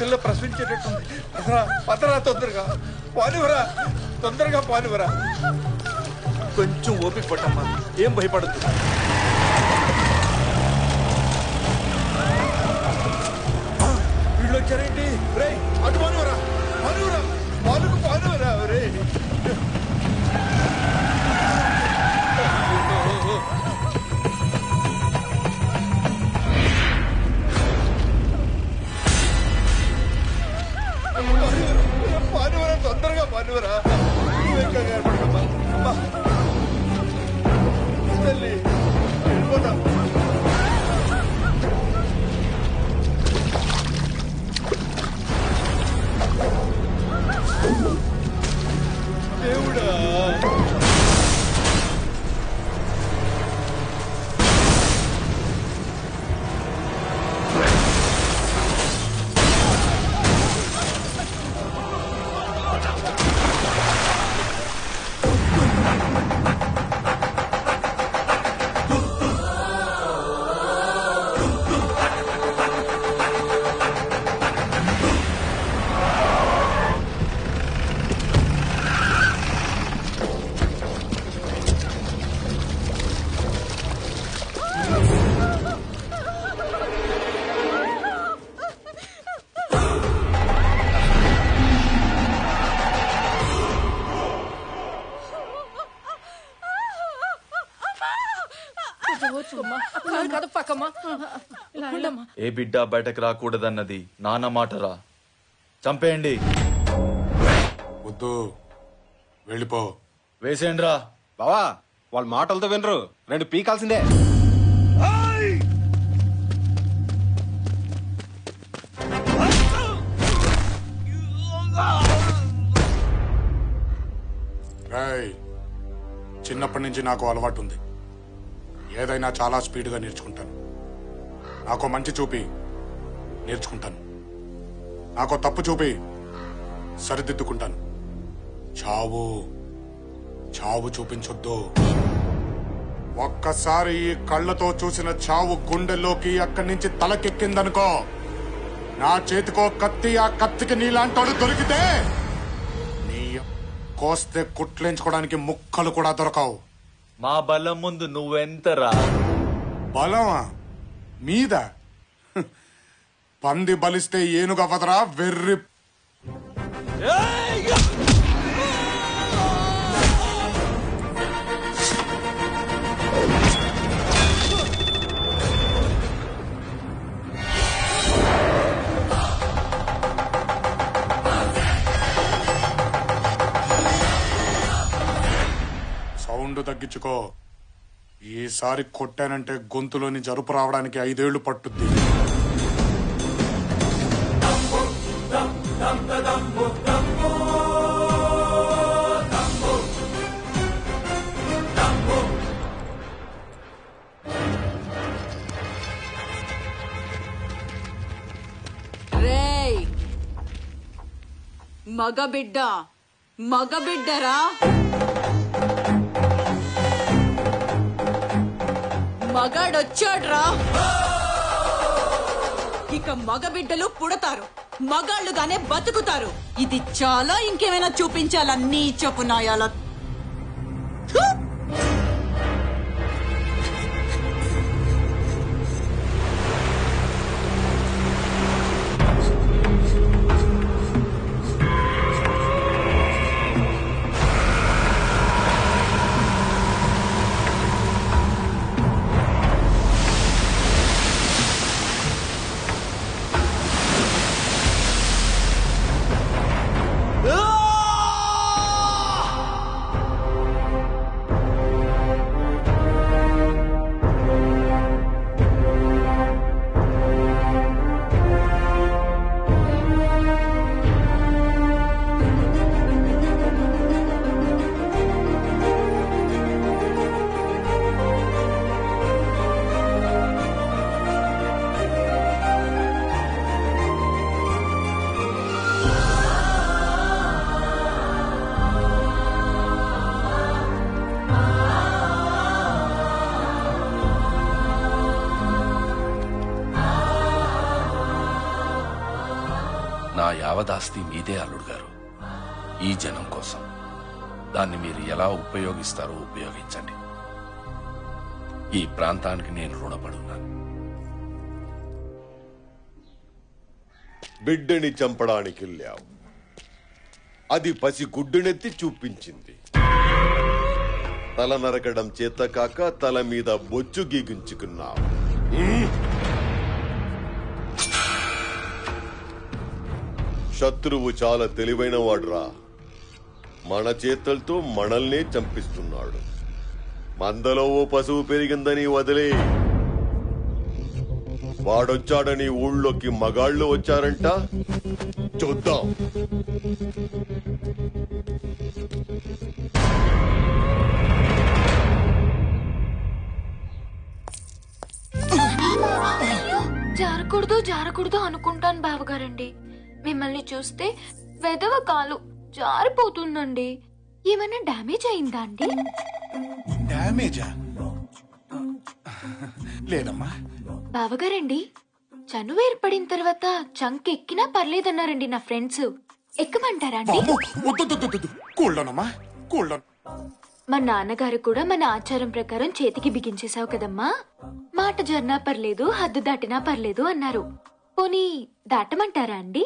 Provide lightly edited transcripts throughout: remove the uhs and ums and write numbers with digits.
పిల్ల ప్రశ్నించేటట్టుంది. పదరా పదరా, తొందరగా పానివరా, తొందరగా పానివరా. కొంచెం ఓపిక పట్టమ్మా, ఏం భయపడద్దు. వీళ్ళు వచ్చారేంటి? రే అటు పానివరా, పానివరా, పానుకు పానివరా. రే పానివరా, తొందరగా పానివరా. అమ్మా తల్లి వెళ్ళిపోతా. దేవుడా ఏ బిడ్డ బయటకు రాకూడదన్నది నాన్న మాటరా. చంపేయండి. వద్దు, వెళ్ళిపో. వేసేయండిరా. బావా వాళ్ళ మాటలతో వినరు, 2 పీకాల్సిందే. రాయ్, చిన్నప్పటి నుంచి నాకు అలవాటు ఉంది. ఏదైనా చాలా స్పీడ్గా నేర్చుకుంటాను. నాకు మంచి చూపి నేర్చుకుంటాను, నాకు తప్పు చూపి సరిదిద్దుకుంటాను. చావు చావు చూపించొద్దు. ఒక్కసారి ఈ కళ్ళతో చూసిన చావు గుండెల్లోకి అక్కడి నుంచి తలకెక్కిందనుకో, నా చేతికో కత్తి, ఆ కత్తికి నీలాంటోడు దొరికితే నీ కోస్తే కుట్లేంచుకోవడానికి ముక్కలు కూడా దొరకవు. మా బలం ముందు నువ్వెంతరా? బలమా మీద? పంది బలిస్తే ఏనుగవ్వదరా వెర్రి. సౌండ్ తగ్గించుకో. ఈసారి కొట్టానంటే గొంతులోని జరుపు రావడానికి 5 ఏళ్లు పట్టుద్ది. రేయ్, మగబిడ్డరా, మగాడొచ్చాడ్రా. ఇక మగబిడ్డలు పుడతారు, మగాళ్ళుగానే బతుకుతారు. ఇది చాలా. ఇంకేమైనా చూపించాలా నీ చెప్పు నాయాల? నా యావదాస్తి మీదే అల్లుడు గారు. ఈ జనం కోసం దాన్ని మీరు ఎలా ఉపయోగిస్తారో ఉపయోగించండి. ఈ ప్రాంతానికి నేను రుణపడున్నాను. బిడ్డని చంపడానికి వెళ్ళావు, అది పసి గుడ్డునెత్తి చూపించింది. తల నరకడం చేత కాక తల మీద బొచ్చు గీగించుకున్నావు. శత్రువు చాలా తెలివైన వాడురా. మన చేతులతో మనల్నే చంపిస్తున్నాడు. మందలో ఓ పశువు పెరిగిందని వదిలే. వాడొచ్చాడని ఊళ్ళోకి మగాళ్ళు వచ్చారంట, చూద్దాం. జారకూడదు జారకూడదు అనుకుంటాను బావగారండి. మిమ్మల్ని చూస్తే వెదవ కాలు జారిపోతుందండి. ఏమైనా డ్యామేజ్ అయిందా అండి? డ్యామేజా? లేదమ్మా. బావగారండి, చనువు ఏర్పడిన తర్వాత చంక్ ఎక్కినా పర్లేదన్నారండి నా ఫ్రెండ్స్. ఎక్కమంటారా అండి? కూల్లోనమ్మా, కూల్లో. మా నాన్నగారు కూడా మన ఆచారం ప్రకారం చేతికి బిగించేశావు కదమ్మా, మాట జర్నా పర్లేదు హద్దు దాటినా పర్లేదు అన్నారు. పోనీ దాటమంటారా అండి?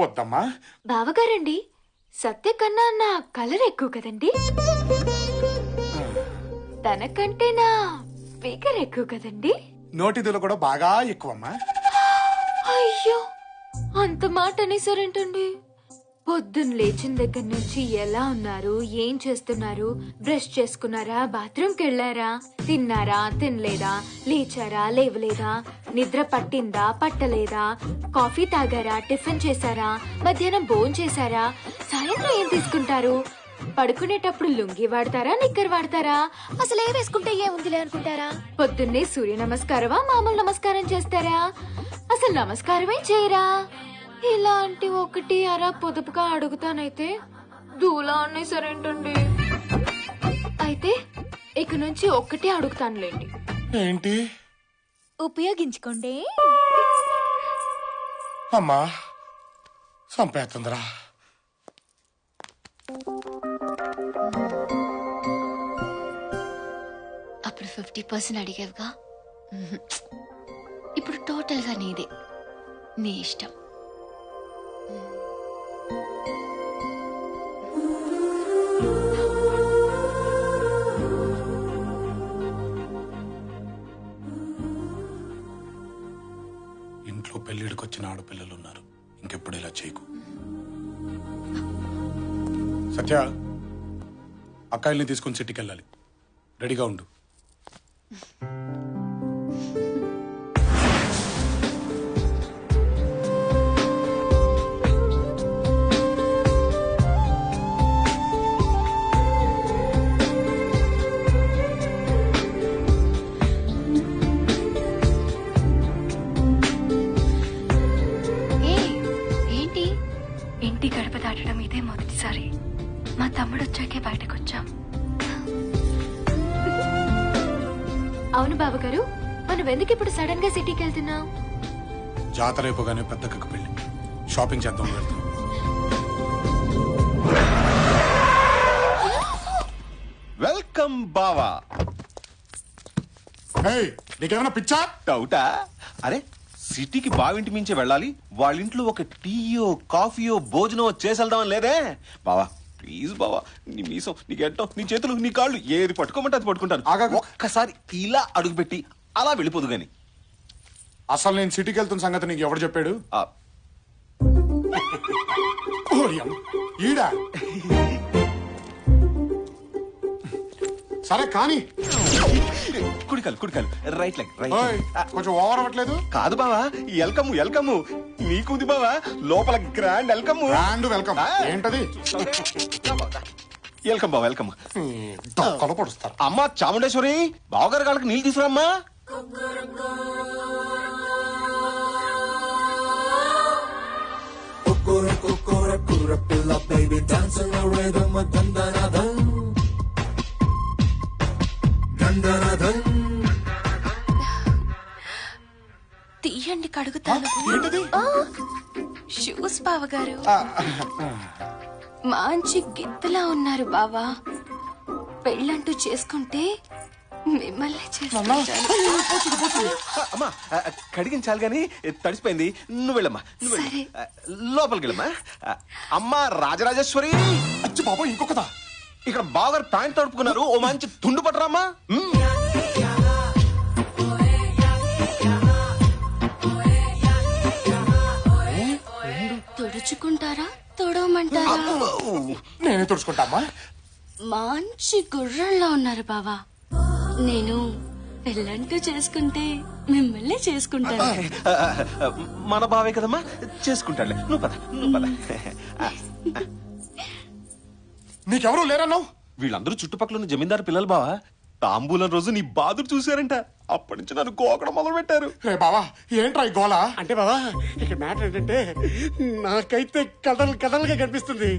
వద్దమ్మా. బావగారండి, సత్య కన్నా నా కలర్ ఎక్కువ కదండి, తనకంటే నా ఫిగర్ ఎక్కువ కదండి. నోటిదులు కూడా బాగా ఎక్కువమ్మా. అయ్యో, అంత మాట అనేసారేంటండి? పొద్దున్న లేచిన దగ్గర నుంచి ఎలా ఉన్నారు, ఏం చేస్తున్నారు, బ్రష్ చేసుకున్నారా, బాత్రూమ్కి వెళ్ళారా, తిన్నారా తినలేదా, లేచారా లేవలేదా, నిద్ర పట్టిందా పట్టలేదా, కాఫీ తాగారా, టిఫిన్ చేశారా, మధ్యాహ్నం భోజనం చేశారా, సాయంత్రం ఏం తీసుకుంటారు, పడుకునేటప్పుడు లుంగి వాడతారా నిక్కర్ వాడతారా, అసలు ఏం వేసుకుంటే ఏముందిలే అనుకుంటారా, పొద్దున్నే సూర్య నమస్కారమా మామూలు నమస్కారం చేస్తారా, అసలు నమస్కారమే చేయరా? ఇలాంటి ఒకటి అరా పొదుపుగా అడుగుతానైతే దూలా అనేసరేంటండి. అయితే ఇక నుంచి ఒక్కటే అడుగుతానులేండి. ఏంటి? ఉపయోగించుకోండి. అమ్మా సంపేతుందిరా. అప్పుడు 50% అడిగేవిగా, ఇప్పుడు టోటల్ గా నీదే, నీ ఇష్టం. ఇంట్లో పెళ్లిడికి వచ్చిన ఆడపిల్లలు ఉన్నారు, ఇంకెప్పుడు ఇలా చేయకు. సత్య, అక్కాయిల్ని తీసుకుని సిటీకి వెళ్ళాలి, రెడీగా ఉండు. ఇంటి గడప దాటడం ఇదే మొదటిసారి. మా తమ్ముడు వచ్చాకే బయటకు వచ్చాం. అవును బావగారు, మనం ఎందుకు ఇప్పుడు సడన్ గా సిటీకి వెళ్తున్నాం? జాతర అయిపోగానే పెద్దక్కకు పెళ్లి, షాపింగ్ చేద్దాం వెళ్తాం. వెల్కమ్ బావా. నీకేమైనా పిచ్చా? డౌటా? అరే, సిటీకి బావింటి మించి వెళ్ళాలి, వాళ్ళ ఇంట్లో ఒక టీయో కాఫీయో భోజనం చేసేద్దామని లేదే బావా. ప్లీజ్ బావా, నీ మీసం, నీ గెట్టం, నీ చేతులు, నీ కాళ్ళు ఏది పట్టుకోమంటే అది పట్టుకుంటాను. ఒక్కసారి ఇలా అడుగుపెట్టి అలా వెళ్ళిపోదు గాని. అసలు నేను సిటీకి వెళ్తున్న సంగతి నీకు ఎవరు చెప్పాడు? ఈడా? సరే కానీ కుడికాలు రైట్ లెగ్ కొంచెం ఓవర్ అవ్వట్లేదు? కాదు బావా, వెల్కమ్ నీకుంది బావా, లోపల గ్రాండ్ వెల్కమ్. గ్రాండ్ వెల్కమ్ ఏంటది? వెల్కమ్ బావా, వెల్కమ్. దొక్కలు పొడుస్తారు. అమ్మా చాముండేశ్వరి, బావగారు కాళ్ళకి నీళ్ళు తీసుకురామ్మా. తీయండి కడుగుతాను. షూస్ బావగారు మంచి గిత్తలా ఉన్నారు బావా. పెళ్ళంటూ చేసుకుంటే మిమ్మల్ని చేసుకుంటాను. అమ్మా కడిగించాలి గాని తడిసిపోయింది. నువ్వు వెళ్ళమ్మా, నువ్వు వెళ్ళు. సరే. లోపలికి వెళ్ళమ్మా. అమ్మా రాజరాజేశ్వరి, అచ్చి బాబు ఇంకొకదా. ఇక్కడ బావగారు ప్యాంట్ తడుపుకున్నారు. ఓ మంచి తుండు పట్టరామ్మా. తుడుచుకుంటారా తొడవమంటారా? నేనే తుడుచుకుంటామా. మంచి గుర్రంలా ఉన్నారు బావా. నేను పెళ్ళంటూ చేసుకుంటే మిమ్మల్ని చేసుకుంటాను. మన బావే కదమ్మా, చేసుకుంటాడులే. నువ్వు పద, నువ్వు పద. నీకెవరూ లేరన్నావు. వీళ్ళందరూ చుట్టుపక్కల ఉన్న జమీందారు పిల్లలు బావా. తాంబూలం రోజు నీ బాధలు చూశారంట. అప్పటి నుంచి నన్ను గోకడం మొదలు పెట్టారు. రే బావా ఏంట్రా ఈ గోళ. అంటే బాబా ఇక్కడ మ్యాటర్ ఏంటంటే నాకైతే కథలుగా కనిపిస్తుంది.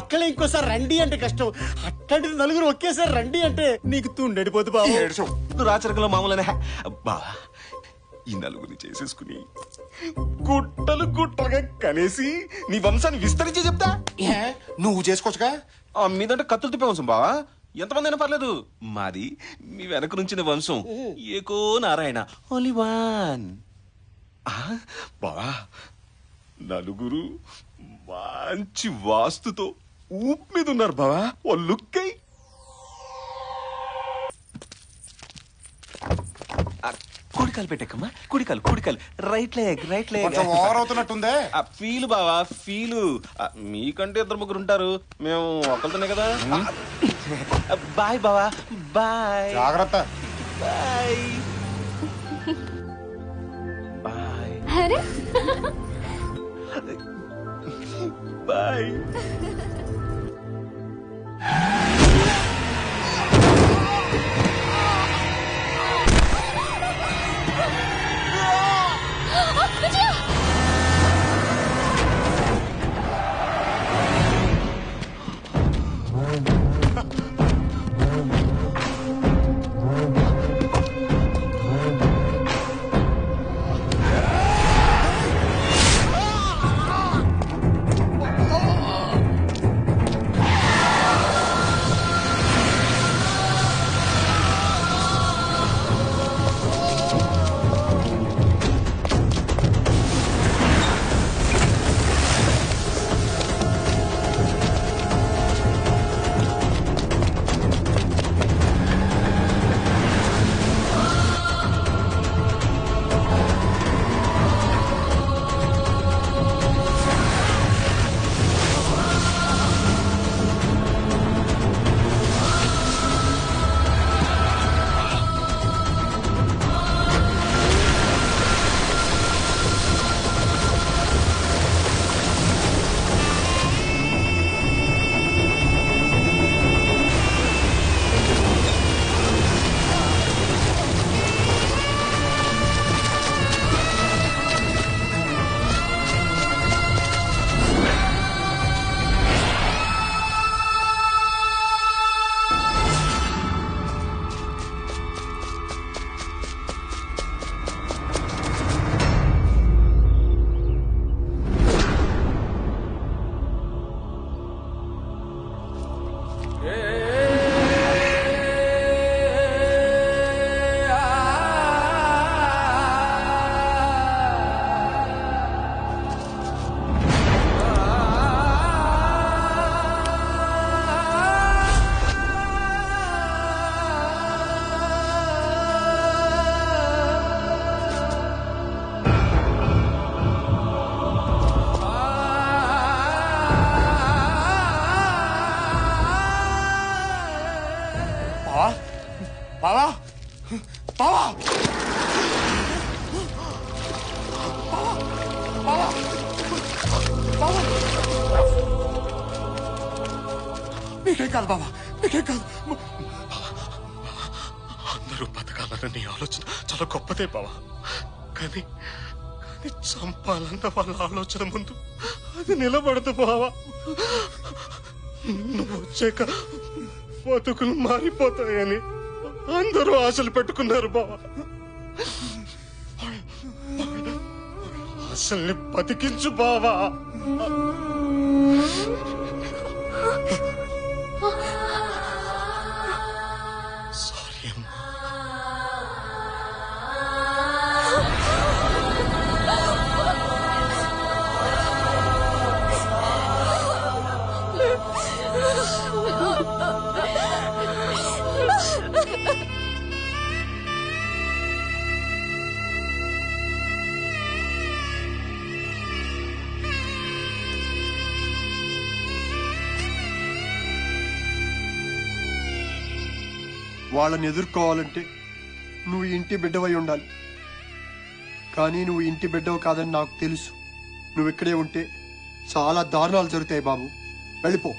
ఒక్కలే ఇంకోసారి రండి అంటే కష్టం, అట్లాంటి నలుగురు ఒకేసారి రండి అంటే నీకు తుండడిపోతు బాబు. ఏడ్చు. రాచరికంలో మామూలనే బావా. ఈ నలుగురిని చేసేసుకుని గుట్టలు గుట్టలుగా కనేసి నీ వంశాన్ని విస్తరించి చెప్తా. ఏ నువ్వు చేసుకోవచ్చుగా. మీదంటే కత్తులు తిప్పే వంశం బావా. ఎంతమంది అయినా పర్లేదు. మాది మీ వెనక నుంచిన వంశం ఏకో నారాయణ, ఓన్లీ వన్. బావా నలుగురు మంచి వాస్తుతో ఊపు మీద ఉన్నారు బావా. ఓ లుక్ అయి. కుడికాలు పెట్టకమ్మా, కుడికాలు. Right leg. కొంచెం ఓవర్ అవుతున్నట్టుందే. ఫీలు బావా, ఫీలు. మీకంటే ఇద్దరు ముగ్గురు ఉంటారు, మేము ఒకరితోనే కదా. బాయ్ బావా, బాయ్. జాగ్రత్త. బాయ్ బాయ్ అరే బాయ్. బావా బావా బావా బావా. నీకేం కాదు బావా, నీకేం కాదు. అందరూ బతకాలన్న నీ ఆలోచన చాలా గొప్పదే బావా. కానీ చంపాలన్న వాళ్ళ ఆలోచన ముందు అది నిలబడదు బావా. నువ్వు వచ్చాక బతుకులు మారిపోతాయని అందరూ ఆశలు పెట్టుకున్నారు బావా. అసలు బతికించు బావా. సారీ అమ్మా. వాళ్ళని ఎదుర్కోవాలంటే నువ్వు ఇంటి బిడ్డవై ఉండాలి. కానీ నువ్వు ఇంటి బిడ్డవు కాదని నాకు తెలుసు. నువ్వు ఇక్కడే ఉంటే చాలా దారుణాలు జరుగుతాయి బాబు. వెళ్ళిపో.